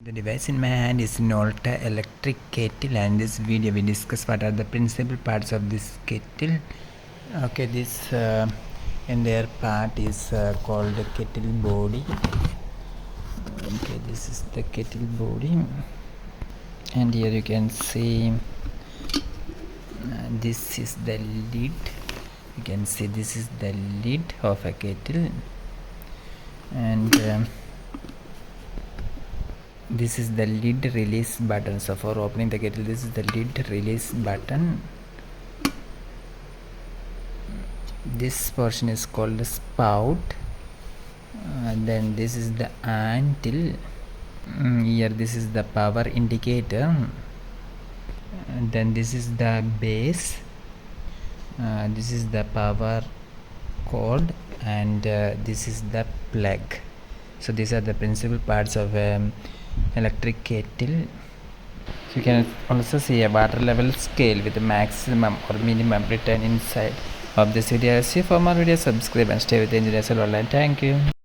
The device in my hand is nolta electric kettle, and in this video we discuss what are the principal parts of this kettle. Okay, this entire part is called the kettle body. Okay, this is the kettle body, and here you can see this is the lid. You can see this is the lid of a kettle, and this is the lid release button. So for opening the kettle, this is the lid release button. This portion is called the spout. Then this is the antle. Here this is the power indicator. Then this is the base. This is the power cord, and this is the plug. So these are the principal parts of electric kettle. So you can also see a water level scale with the maximum or minimum written inside of this video. See for more videos, subscribe and stay with the Engineers Online. Thank you.